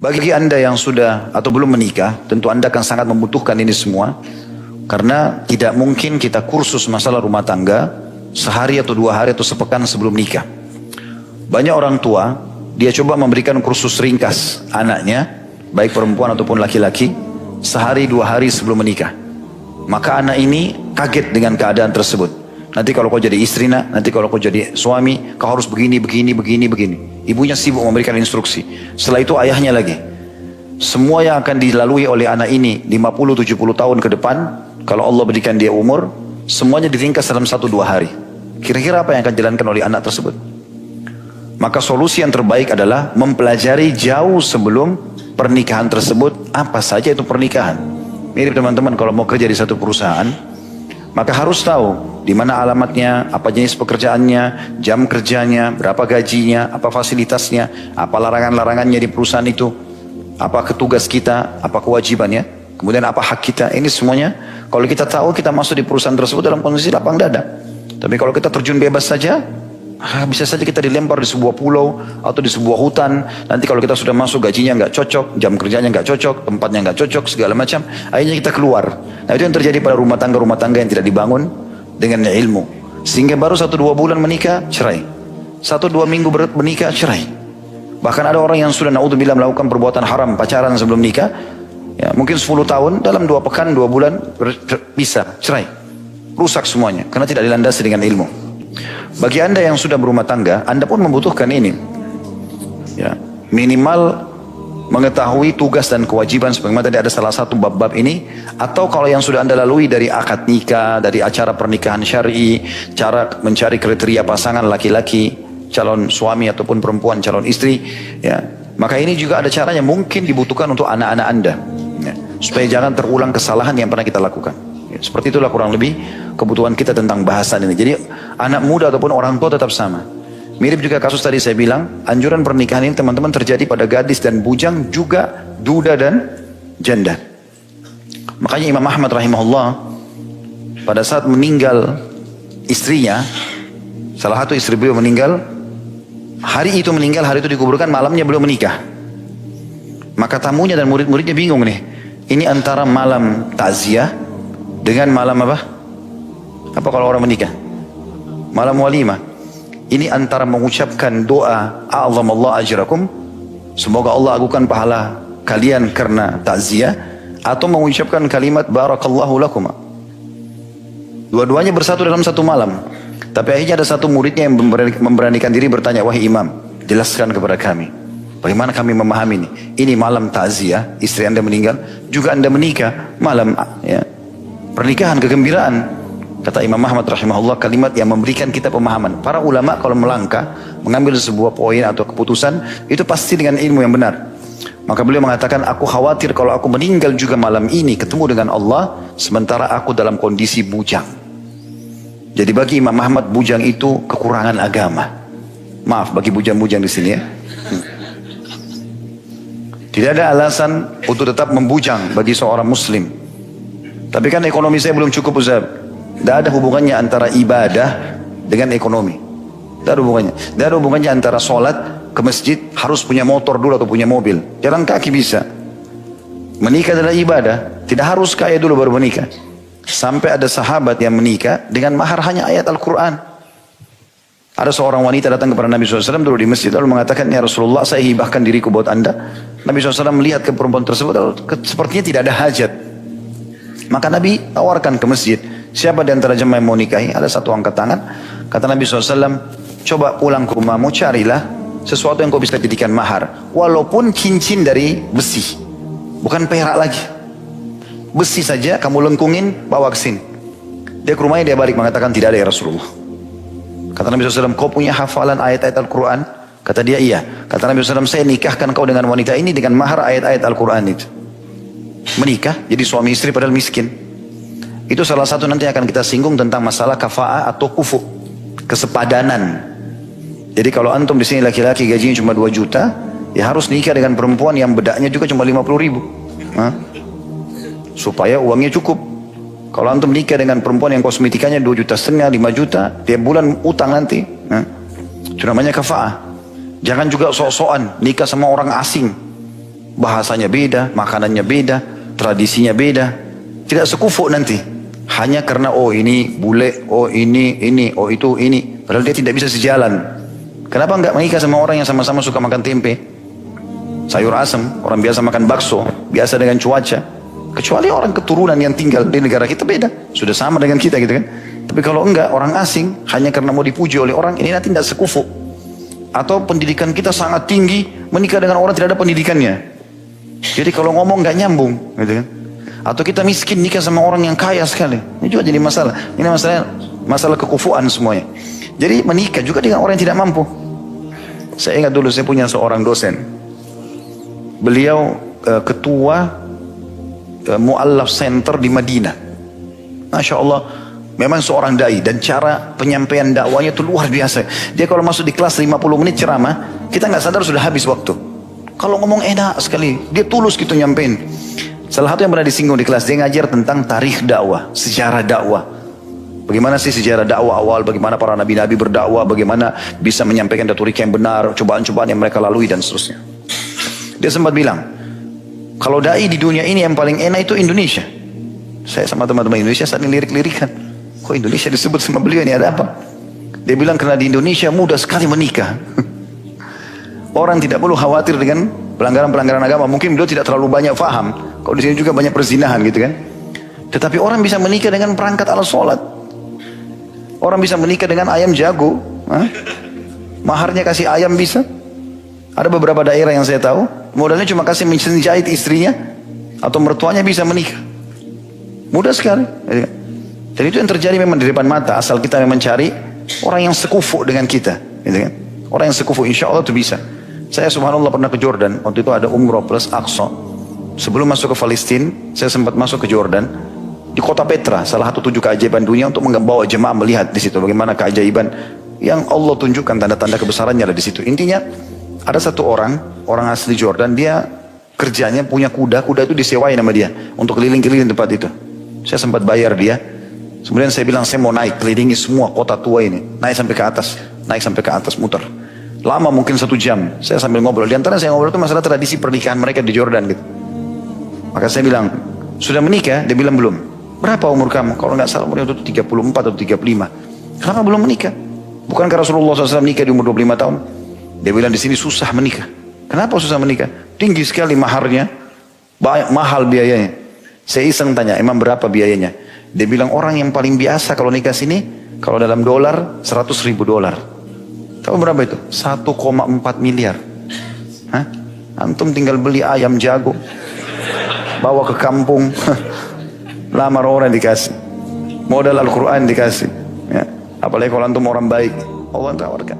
Bagi Anda yang sudah atau belum menikah, tentu Anda akan sangat membutuhkan ini semua. Karena tidak mungkin kita kursus masalah rumah tangga sehari atau 2 hari atau sepekan sebelum nikah. Banyak orang tua, dia coba memberikan kursus ringkas anaknya, baik perempuan ataupun laki-laki, sehari 2 hari sebelum menikah. Maka anak ini kaget dengan keadaan tersebut. Nanti kalau kau jadi istri nak, nanti kalau kau jadi suami, kau harus begini, begini, begini, begini. Ibunya sibuk memberikan instruksi. Setelah itu ayahnya lagi. Semua yang akan dilalui oleh anak ini 50-70 tahun ke depan, kalau Allah berikan dia umur, semuanya diringkas dalam 1-2 hari. Kira-kira apa yang akan dijalankan oleh anak tersebut? Maka solusi yang terbaik adalah mempelajari jauh sebelum pernikahan tersebut, apa saja itu pernikahan. Mirip teman-teman kalau mau kerja di satu perusahaan, maka harus tahu di mana alamatnya, apa jenis pekerjaannya, jam kerjanya, berapa gajinya, apa fasilitasnya, apa larangan-larangannya di perusahaan itu, apa tugas kita, apa kewajibannya, kemudian apa hak kita. Ini semuanya kalau kita tahu, kita masuk di perusahaan tersebut dalam kondisi lapang dada. Tapi kalau kita terjun bebas saja, bisa saja kita dilempar di sebuah pulau atau di sebuah hutan. Nanti kalau kita sudah masuk, gajinya nggak cocok, jam kerjanya nggak cocok, tempatnya nggak cocok, segala macam, akhirnya kita keluar. Nah, itu yang terjadi pada rumah tangga yang tidak dibangun dengan ilmu. Sehingga baru 1-2 bulan menikah, cerai. 1-2 minggu menikah, cerai. Bahkan ada orang yang sudah naudzubillah melakukan perbuatan haram, pacaran sebelum nikah, ya, mungkin 10 tahun, dalam 2 pekan, 2 bulan bisa cerai. Rusak semuanya, karena tidak dilandasi dengan ilmu. Bagi Anda yang sudah berumah tangga, Anda pun membutuhkan ini. Ya, minimal mengetahui tugas dan kewajiban sebagaimana tadi ada salah satu bab-bab ini, atau kalau yang sudah Anda lalui dari akad nikah, dari acara pernikahan syar'i, cara mencari kriteria pasangan laki-laki, calon suami ataupun perempuan calon istri, ya. Maka ini juga ada caranya, mungkin dibutuhkan untuk anak-anak Anda, ya, supaya jangan terulang kesalahan yang pernah kita lakukan. Ya, seperti itulah kurang lebih kebutuhan kita tentang bahasan ini. Jadi anak muda ataupun orang tua tetap sama. Mirip juga kasus tadi saya bilang, anjuran pernikahan ini teman-teman terjadi pada gadis dan bujang, juga duda dan janda. Makanya Imam Ahmad rahimahullah pada saat meninggal istrinya, salah satu istri beliau meninggal, hari itu dikuburkan, malamnya beliau menikah. Maka tamunya dan murid-muridnya bingung nih, ini antara malam takziah dengan malam apa? Apa kalau orang menikah? Malam walimah. Ini antara mengucapkan doa a'zamallahu ajrakum, semoga Allah agungkan pahala kalian karena takziah, atau mengucapkan kalimat barakallahu lakum. Dua-duanya bersatu dalam satu malam. Tapi akhirnya ada satu muridnya yang memberanikan diri bertanya, wahai imam, jelaskan kepada kami, bagaimana kami memahami ini? Ini malam takziah, istri Anda meninggal, juga Anda menikah, malam ya, pernikahan, kegembiraan. Kata Imam Ahmad rahimahullah kalimat yang memberikan kita pemahaman. Para ulama kalau melangkah, mengambil sebuah poin atau keputusan, itu pasti dengan ilmu yang benar. Maka beliau mengatakan, aku khawatir kalau aku meninggal juga malam ini ketemu dengan Allah, sementara aku dalam kondisi bujang. Jadi bagi Imam Ahmad, bujang itu kekurangan agama. Maaf bagi bujang-bujang di sini ya. Tidak ada alasan untuk tetap membujang bagi seorang muslim. Tapi kan ekonomi saya belum cukup, Ustaz. Tidak ada hubungannya antara ibadah dengan ekonomi. Tidak ada hubungannya. Tidak ada hubungannya antara sholat ke masjid harus punya motor dulu atau punya mobil. Jalan kaki bisa. Menikah adalah ibadah. Tidak harus kaya dulu baru menikah. Sampai ada sahabat yang menikah dengan mahar hanya ayat Al-Quran. Ada seorang wanita datang kepada Nabi SAW dulu di masjid, lalu mengatakan, ya Rasulullah, saya hibahkan diriku buat Anda. Nabi SAW melihat ke perempuan tersebut, lalu sepertinya tidak ada hajat. Maka Nabi tawarkan ke masjid, siapa di antara jemaah yang mau nikahi? Ada satu angkat tangan. Kata Nabi SAW, coba pulang ke rumahmu, carilah sesuatu yang kau bisa jadikan mahar. Walaupun cincin dari besi, bukan perak lagi. Besi saja, kamu lengkungin, bawa ke sini. Dia ke rumahnya, dia balik mengatakan, tidak ada ya Rasulullah. Kata Nabi SAW, kau punya hafalan ayat-ayat Al-Quran? Kata dia, iya. Kata Nabi SAW, saya nikahkan kau dengan wanita ini dengan mahar ayat-ayat Al-Quran itu. Menikah, jadi suami istri padahal miskin. Itu salah satu nanti akan kita singgung tentang masalah kafa'ah atau kufu, kesepadanan. Jadi kalau antum di sini laki-laki gajinya cuma 2 juta, ya harus nikah dengan perempuan yang bedaknya juga cuma 50 ribu. Supaya uangnya cukup. Kalau antum nikah dengan perempuan yang kosmetikanya 2,5 juta, 5 juta, tiap bulan utang nanti. Itu namanya kafa'ah. Jangan juga sok-sokan nikah sama orang asing. bahasanya beda, makanannya beda, tradisinya beda. Tidak sekufu nanti. Hanya karena oh ini bule, oh ini, oh itu ini. Padahal dia tidak bisa sejalan. Kenapa enggak menikah sama orang yang sama-sama suka makan tempe, sayur asam, orang biasa makan bakso, biasa dengan cuaca. Kecuali orang keturunan yang tinggal di negara kita beda, sudah sama dengan kita gitu kan. Tapi kalau enggak, orang asing hanya karena mau dipuji oleh orang, ini nanti tidak sekufu. Atau pendidikan kita sangat tinggi, menikah dengan orang tidak ada pendidikannya. Jadi kalau ngomong nggak nyambung, gitu kan. Atau kita miskin nikah sama orang yang kaya sekali, ini juga jadi masalah. Ini masalah kekufuan semuanya. Jadi menikah juga dengan orang yang tidak mampu. Saya ingat dulu saya punya seorang dosen. Beliau ketua Mu'allaf Center di Madinah. Masya Allah, memang seorang dai dan cara penyampaian dakwanya itu luar biasa. Dia kalau masuk di kelas 50 menit ceramah, kita nggak sadar sudah habis waktu. Kalau ngomong enak sekali, dia tulus gitu nyampein. Salah satu yang pernah disinggung di kelas, dia ngajar tentang tarikh dakwah, sejarah dakwah. Bagaimana sih sejarah dakwah awal, bagaimana para nabi-nabi berdakwah, bagaimana bisa menyampaikan retorika yang benar, cobaan-cobaan yang mereka lalui dan seterusnya. Dia sempat bilang, kalau dai di dunia ini yang paling enak itu Indonesia. Saya sama teman-teman Indonesia saling lirik-lirikan. Kok Indonesia disebut sama beliau ini, ada apa? Dia bilang karena di Indonesia mudah sekali menikah. Orang tidak perlu khawatir dengan pelanggaran-pelanggaran agama. Mungkin beliau tidak terlalu banyak faham. Kalau di sini juga banyak perzinahan gitu kan. Tetapi orang bisa menikah dengan perangkat alat sholat. Orang bisa menikah dengan ayam jago. Maharnya kasih ayam bisa. Ada beberapa daerah yang saya tahu, modalnya cuma kasih mesin jahit istrinya atau mertuanya bisa menikah. Mudah sekali. Dan itu yang terjadi memang di depan mata, asal kita memang cari orang yang sekufu dengan kita, gitu kan? Orang yang sekufu, insya Allah itu bisa. Saya subhanallah pernah ke Jordan, waktu itu ada umroh plus Aqsa. Sebelum masuk ke Palestina, saya sempat masuk ke Jordan, di kota Petra, salah satu 7 keajaiban dunia, untuk membawa jemaah melihat di situ bagaimana keajaiban yang Allah tunjukkan, tanda-tanda kebesarannya ada di situ. Intinya, ada satu orang asli Jordan, dia kerjanya punya kuda itu disewain sama dia untuk keliling-keliling tempat itu. Saya sempat bayar dia. Kemudian saya bilang saya mau naik kelilingi semua kota tua ini, naik sampai ke atas, muter. Lama mungkin 1 jam. Saya sambil ngobrol. Di antara saya ngobrol itu masalah tradisi pernikahan mereka di Jordan gitu. Maka saya bilang, sudah menikah? Dia bilang belum. Berapa umur kamu? Kalau nggak salah umurnya itu 34 atau 35. Kenapa belum menikah? Bukankah Rasulullah SAW nikah di umur 25 tahun? Dia bilang di sini susah menikah. Kenapa susah menikah? Tinggi sekali maharnya, mahal biayanya. Saya iseng tanya, emang berapa biayanya? Dia bilang orang yang paling biasa kalau nikah sini, kalau dalam dolar 100.000 dolar. Tahu berapa itu? 1,4 miliar. Hah? Antum tinggal beli ayam jago, bawa ke kampung, lamar orang dikasih, modal Al-Quran dikasih. Ya. Apalagi kalau antum orang baik, Allah tawarkan.